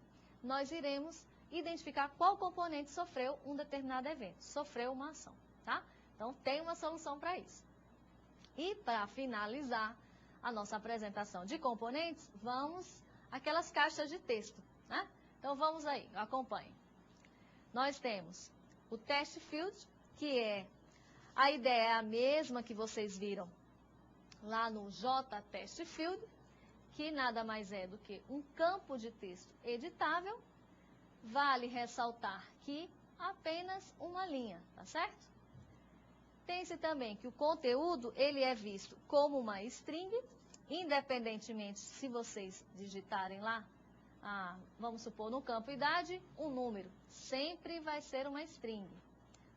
nós iremos identificar qual componente sofreu um determinado evento, sofreu uma ação. Tá? Então, tem uma solução para isso. E para finalizar a nossa apresentação de componentes, vamos àquelas caixas de texto. Né? Então, vamos aí, acompanhe. Nós temos o Test Field, que a ideia é a mesma que vocês viram lá no JTest Field, que nada mais é do que um campo de texto editável. Vale ressaltar que apenas uma linha, tá certo? Tem-se também que o conteúdo, ele é visto como uma string, independentemente se vocês digitarem lá, vamos supor, no campo idade, um número. Sempre vai ser uma string.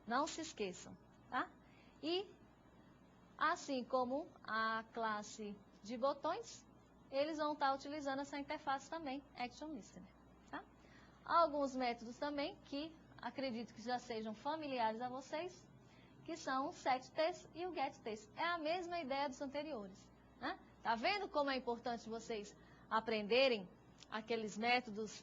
Não se esqueçam, tá? E, assim como a classe de botões, eles vão estar utilizando essa interface também, ActionListener, tá? Alguns métodos também que acredito que já sejam familiares a vocês, que são o setText e o getText. É a mesma ideia dos anteriores, né? Tá vendo como é importante vocês aprenderem aqueles métodos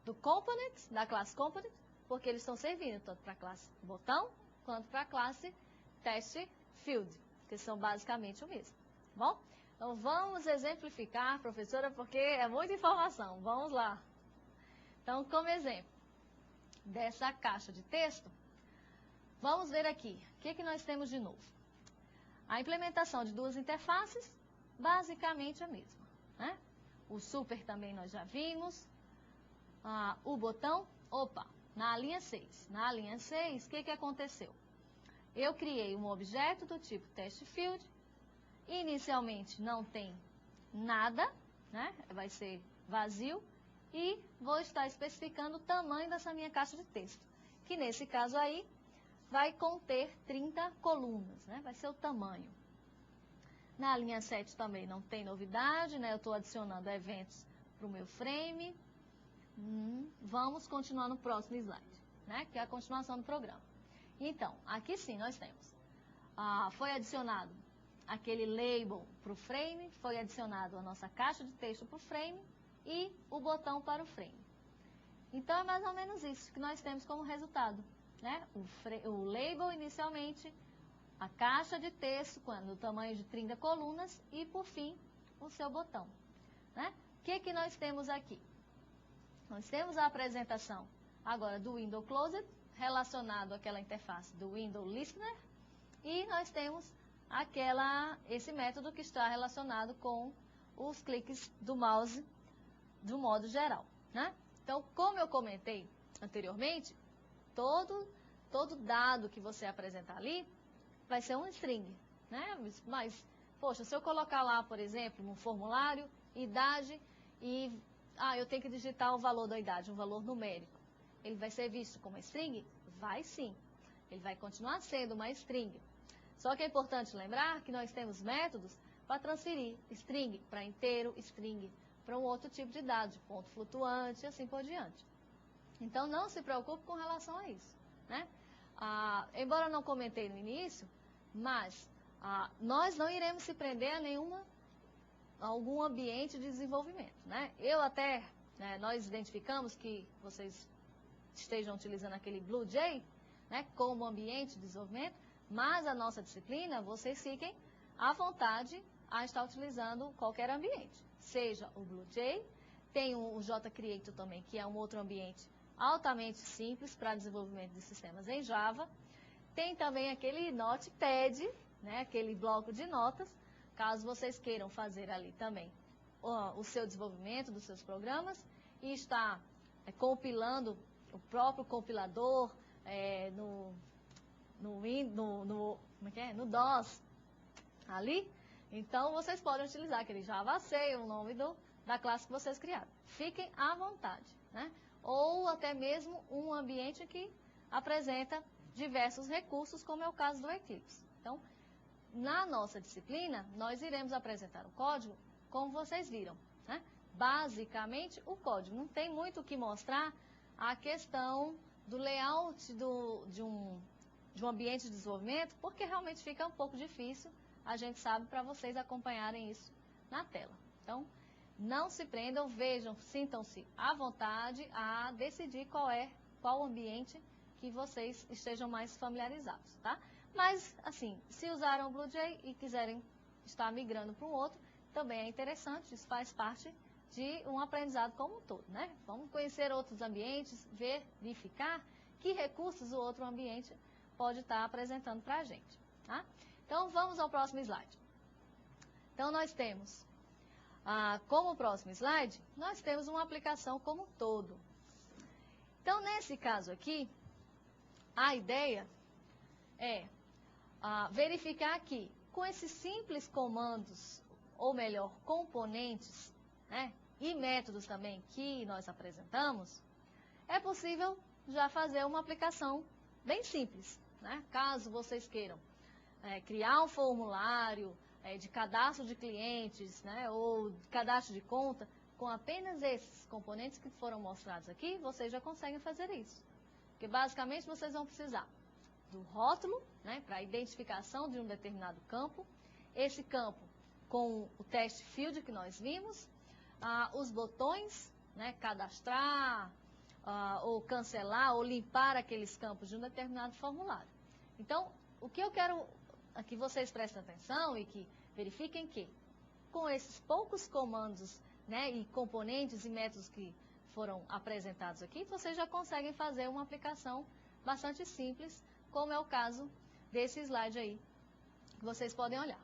do component, da classe component, porque eles estão servindo tanto para a classe botão, quanto para a classe testField, que são basicamente o mesmo, tá bom? Então, vamos exemplificar, professora, porque é muita informação. Vamos lá. Então, como exemplo dessa caixa de texto, vamos ver aqui, o que nós temos de novo? A implementação de duas interfaces, basicamente a mesma, né? O super também nós já vimos. O botão, na linha 6. Na linha 6, o que aconteceu? Eu criei um objeto do tipo testField. Inicialmente não tem nada, né? Vai ser vazio. E vou estar especificando o tamanho dessa minha caixa de texto, que nesse caso aí vai conter 30 colunas, né? Vai ser o tamanho. Na linha 7 também não tem novidade, né? Eu estou adicionando eventos para o meu frame. Vamos continuar no próximo slide, né? Que é a continuação do programa. Então, aqui sim nós temos. Foi adicionado aquele label para o frame, foi adicionado a nossa caixa de texto para o frame e o botão para o frame. Então, é mais ou menos isso que nós temos como resultado, né? O label inicialmente, a caixa de texto no tamanho de 30 colunas e, por fim, o seu botão, né? O que nós temos aqui? Nós temos a apresentação agora do Window Closed, relacionado àquela interface do Window Listener, e nós temos esse método que está relacionado com os cliques do mouse do modo geral, né? Então, como eu comentei anteriormente, todo dado que você apresentar ali vai ser um string, né? Mas, poxa, se eu colocar lá, por exemplo, no formulário, idade e eu tenho que digitar o valor da idade, um valor numérico, ele vai ser visto como string? Vai sim. Ele vai continuar sendo uma string. Só que é importante lembrar que nós temos métodos para transferir string para inteiro, string para um outro tipo de dado, de ponto flutuante e assim por diante. Então, não se preocupe com relação a isso, né? Embora eu não comentei no início, mas nós não iremos se prender a algum ambiente de desenvolvimento, né? Nós identificamos que vocês estejam utilizando aquele BlueJ, né, como ambiente de desenvolvimento, mas a nossa disciplina, vocês fiquem à vontade a estar utilizando qualquer ambiente. Seja o BlueJ, tem o JCreator também, que é um outro ambiente altamente simples para desenvolvimento de sistemas em Java. Tem também aquele Notepad, né, aquele bloco de notas, caso vocês queiram fazer ali também o seu desenvolvimento dos seus programas e está compilando o próprio compilador no DOS ali. Então, vocês podem utilizar aquele JavaC, o nome da classe que vocês criaram. Fiquem à vontade, né? Ou até mesmo um ambiente que apresenta diversos recursos, como é o caso do Eclipse. Então, na nossa disciplina, nós iremos apresentar o código como vocês viram, né? Basicamente, o código. Não tem muito o que mostrar a questão do layout de um ambiente de desenvolvimento, porque realmente fica um pouco difícil, a gente sabe, para vocês acompanharem isso na tela. Então, não se prendam, vejam, sintam-se à vontade a decidir qual ambiente que vocês estejam mais familiarizados, tá? Mas, assim, se usaram o BlueJ e quiserem estar migrando para um outro, também é interessante, isso faz parte de um aprendizado como um todo, né? Vamos conhecer outros ambientes, verificar que recursos o outro ambiente pode estar apresentando para a gente, tá? Então, vamos ao próximo slide. Então, nós temos, como próximo slide, nós temos uma aplicação como um todo. Então, nesse caso aqui, a ideia é verificar que com esses simples comandos, ou melhor, componentes, né, e métodos também que nós apresentamos, é possível já fazer uma aplicação bem simples, né? Caso vocês queiram criar um formulário de cadastro de clientes, né, ou cadastro de conta, com apenas esses componentes que foram mostrados aqui, vocês já conseguem fazer isso. Porque basicamente vocês vão precisar do rótulo, né, para identificação de um determinado campo, esse campo com o teste field que nós vimos, os botões, né, cadastrar, ou cancelar, ou limpar aqueles campos de um determinado formulário. Então, o que eu quero que vocês prestem atenção e que verifiquem que, com esses poucos comandos, né, e componentes e métodos que foram apresentados aqui, vocês já conseguem fazer uma aplicação bastante simples, como é o caso desse slide aí, que vocês podem olhar.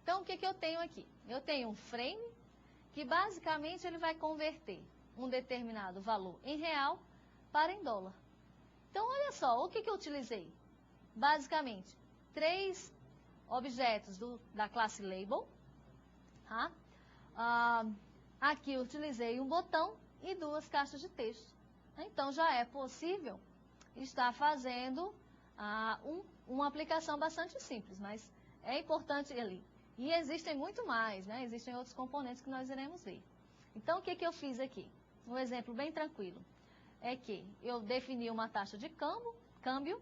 Então, o que eu tenho aqui? Eu tenho um frame, que basicamente ele vai converter um determinado valor em real para em dólar. Então, olha só, o que eu utilizei? Basicamente, 3 objetos da classe label. Tá? Aqui eu utilizei um botão e 2 caixas de texto. Então, já é possível estar fazendo uma aplicação bastante simples, mas é importante ali. E existem muito mais, né? Existem outros componentes que nós iremos ver. Então, o que eu fiz aqui? Um exemplo bem tranquilo é que eu defini uma taxa de câmbio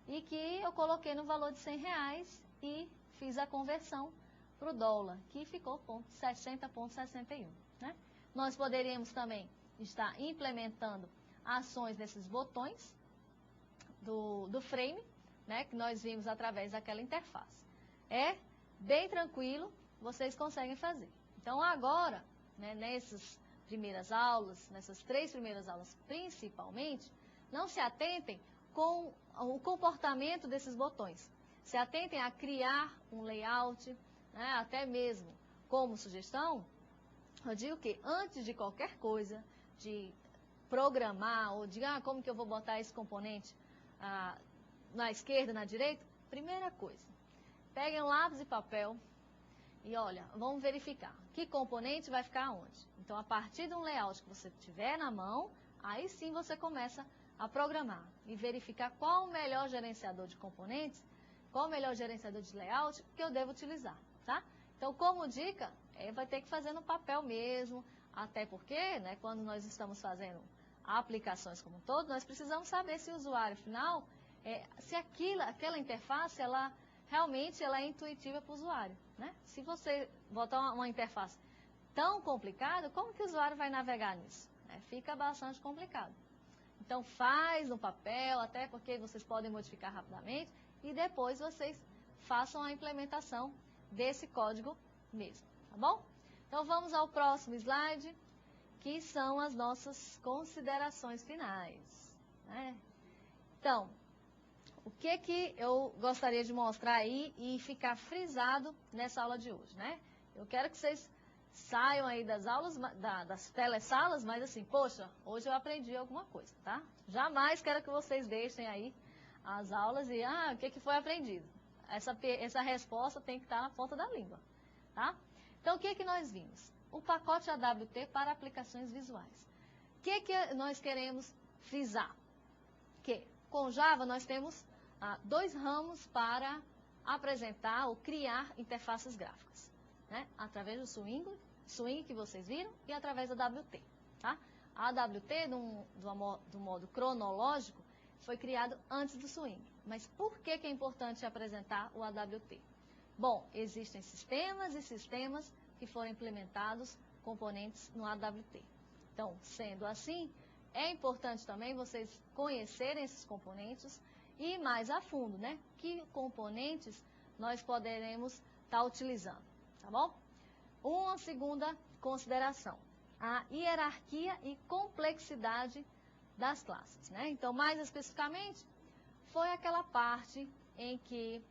e que eu coloquei no valor de R$100 e fiz a conversão para o dólar, que ficou 60,61. Né? Nós poderíamos também estar implementando ações nesses botões do frame, né, que nós vimos através daquela interface. É bem tranquilo, vocês conseguem fazer. Então, agora, né, nessas 3 primeiras aulas principalmente, não se atentem com o comportamento desses botões. Se atentem a criar um layout, né, até mesmo como sugestão, eu digo que antes de qualquer coisa, de programar ou de como que eu vou botar esse componente na esquerda, na direita, primeira coisa, peguem um lápis e papel e olha, vamos verificar que componente vai ficar onde. Então, a partir de um layout que você tiver na mão, aí sim você começa a programar e verificar qual o melhor gerenciador de componentes, qual o melhor gerenciador de layout que eu devo utilizar, tá? Então, como dica, vai ter que fazer no papel mesmo, até porque, né, quando nós estamos fazendo aplicações como um todo, nós precisamos saber se o usuário final, se aquela interface, realmente ela é intuitiva para o usuário, né? Se você botar uma interface tão complicada, como que o usuário vai navegar nisso? Fica bastante complicado. Então, faz no papel, até porque vocês podem modificar rapidamente, e depois vocês façam a implementação desse código mesmo, tá bom? Então, vamos ao próximo slide, que são as nossas considerações finais, né? Então, o que eu gostaria de mostrar aí e ficar frisado nessa aula de hoje, né? Eu quero que vocês saiam aí das aulas, das telesalas, mas assim, poxa, hoje eu aprendi alguma coisa, tá? Jamais quero que vocês deixem aí as aulas e, o que foi aprendido? Essa resposta tem que estar na ponta da língua, tá? Então, o que nós vimos? O pacote AWT para aplicações visuais. O que nós queremos frisar? Que com Java nós temos 2 ramos para apresentar ou criar interfaces gráficas, né? Através do Swing que vocês viram e através da AWT, tá? A AWT, do modo cronológico, foi criado antes do Swing. Mas por que é importante apresentar o AWT? Bom, existem sistemas e sistemas que foram implementados componentes no AWT. Então, sendo assim, é importante também vocês conhecerem esses componentes e mais a fundo, né? Que componentes nós poderemos estar utilizando, tá bom? Uma segunda consideração, a hierarquia e complexidade das classes, né? Então, mais especificamente, foi aquela parte em que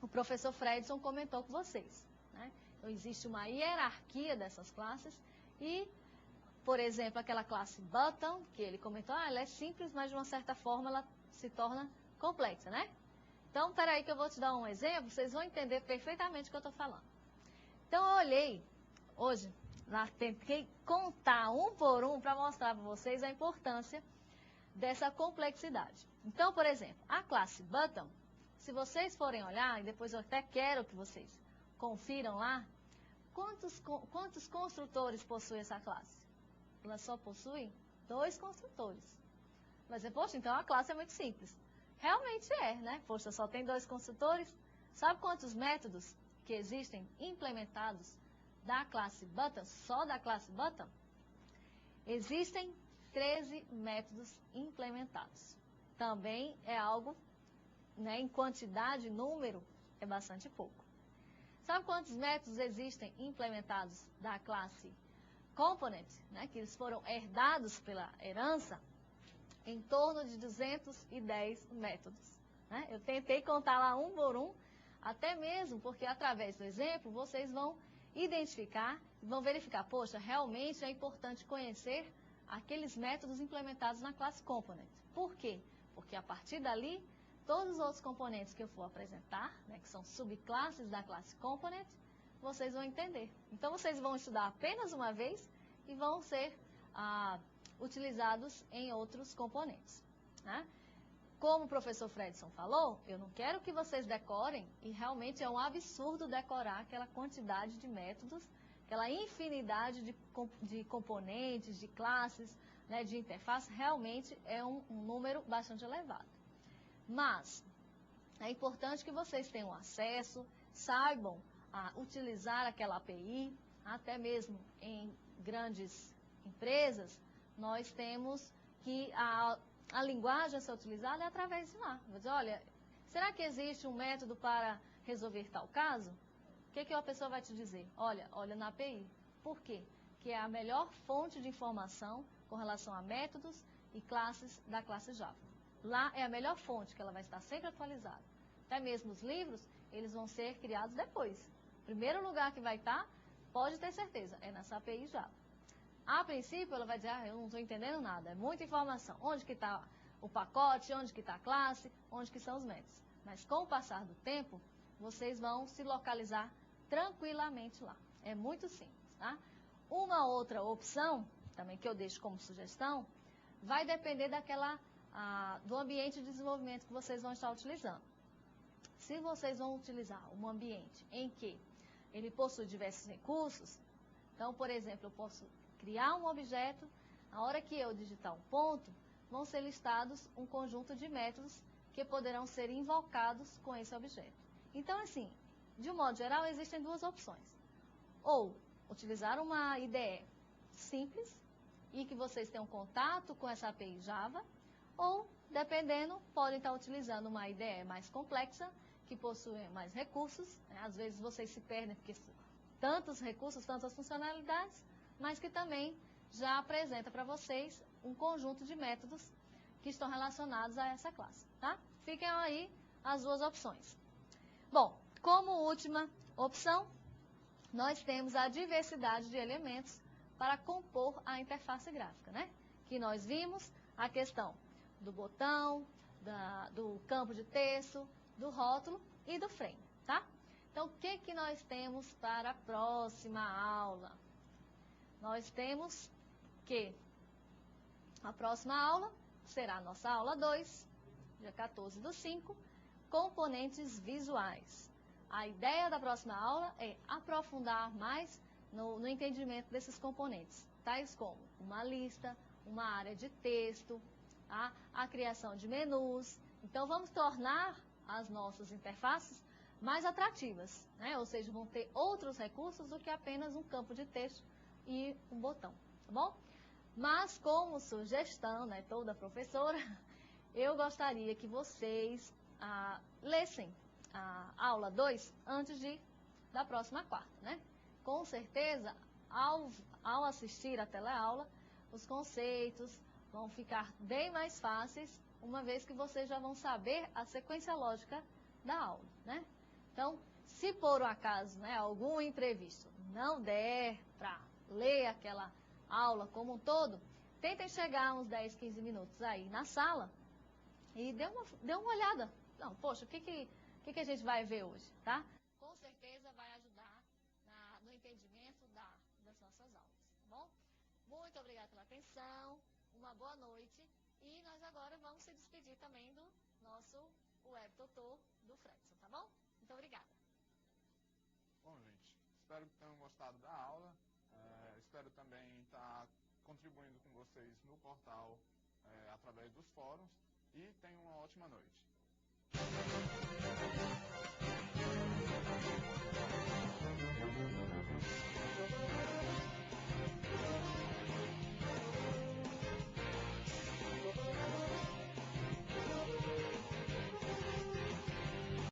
o professor Fredson comentou com vocês, né? Então, existe uma hierarquia dessas classes e, por exemplo, aquela classe button, que ele comentou, ela é simples, mas de uma certa forma ela se torna complexa, né? Então, peraí que eu vou te dar um exemplo, vocês vão entender perfeitamente o que eu estou falando. Então, eu olhei, hoje, tentei contar um por um para mostrar para vocês a importância dessa complexidade. Então, por exemplo, a classe button, se vocês forem olhar, e depois eu até quero que vocês confiram lá, quantos construtores possui essa classe? Ela só possui 2 construtores. Mas, poxa, então a classe é muito simples. Realmente é, né? Poxa, só tem 2 construtores. Sabe quantos métodos que existem implementados da classe button, só da classe button? Existem 13 métodos implementados. Também é algo, né, em quantidade, número, é bastante pouco. Sabe quantos métodos existem implementados da classe component, né, que eles foram herdados pela herança? Em torno de 210 métodos. Né? Eu tentei contar lá um por um, até mesmo porque através do exemplo vocês vão identificar, vão verificar, poxa, realmente é importante conhecer aqueles métodos implementados na classe component. Por quê? Porque a partir dali, todos os outros componentes que eu for apresentar, né, que são subclasses da classe component, vocês vão entender. Então, vocês vão estudar apenas uma vez e vão ser utilizados em outros componentes. Né? Como o professor Fredson falou, eu não quero que vocês decorem, e realmente é um absurdo decorar aquela quantidade de métodos, aquela infinidade de componentes, de classes, né, de interface, realmente é um número bastante elevado. Mas é importante que vocês tenham acesso, saibam utilizar aquela API, até mesmo em grandes empresas, nós temos que a linguagem a ser utilizada é através de lá. Vou dizer, olha, será que existe um método para resolver tal caso? O que a pessoa vai te dizer? Olha na API. Por quê? Que é a melhor fonte de informação com relação a métodos e classes da classe Java. Lá é a melhor fonte, que ela vai estar sempre atualizada. Até mesmo os livros, eles vão ser criados depois. O primeiro lugar que vai estar, pode ter certeza, é nessa API Java. A princípio, ela vai dizer, eu não estou entendendo nada, é muita informação. Onde que está o pacote, onde que está a classe, onde que são os métodos. Mas com o passar do tempo, vocês vão se localizar tranquilamente lá. É muito simples, tá? Uma outra opção, também que eu deixo como sugestão, vai depender do ambiente de desenvolvimento que vocês vão estar utilizando. Se vocês vão utilizar um ambiente em que ele possui diversos recursos, então, por exemplo, eu posso criar um objeto, na hora que eu digitar um ponto, vão ser listados um conjunto de métodos que poderão ser invocados com esse objeto. Então, assim, de um modo geral, existem 2 opções. Ou utilizar uma IDE simples e que vocês tenham contato com essa API Java, ou, dependendo, podem estar utilizando uma IDE mais complexa, que possui mais recursos. Né? Às vezes vocês se perdem porque são tantos recursos, tantas funcionalidades, mas que também já apresenta para vocês um conjunto de métodos que estão relacionados a essa classe, tá? Fiquem aí as 2 opções. Bom, como última opção, nós temos a diversidade de elementos para compor a interface gráfica, né? Que nós vimos a questão do botão, do campo de texto, do rótulo e do frame, tá? Então, o que nós temos para a próxima aula? Nós temos que a próxima aula será a nossa aula 2, dia 14/5, componentes visuais. A ideia da próxima aula é aprofundar mais no entendimento desses componentes, tais como uma lista, uma área de texto, a criação de menus. Então, vamos tornar as nossas interfaces mais atrativas, né? Ou seja, vão ter outros recursos do que apenas um campo de texto e um botão, tá bom? Mas como sugestão, né, toda professora, eu gostaria que vocês lessem a aula 2 antes da próxima quarta, né? Com certeza, ao assistir a teleaula, os conceitos vão ficar bem mais fáceis, uma vez que vocês já vão saber a sequência lógica da aula, né? Então, se por um acaso, né, algum imprevisto não der para ler aquela aula como um todo, tentem chegar uns 10, 15 minutos aí na sala e dê uma olhada. Não, poxa, o que a gente vai ver hoje, tá? Com certeza vai ajudar no entendimento das nossas aulas, tá bom? Muito obrigada pela atenção, uma boa noite. E nós agora vamos se despedir também do nosso web tutor do Fredson, tá bom? Muito obrigada. Bom, gente, espero que tenham gostado da aula. Espero também estar contribuindo com vocês no portal através dos fóruns. E tenham uma ótima noite.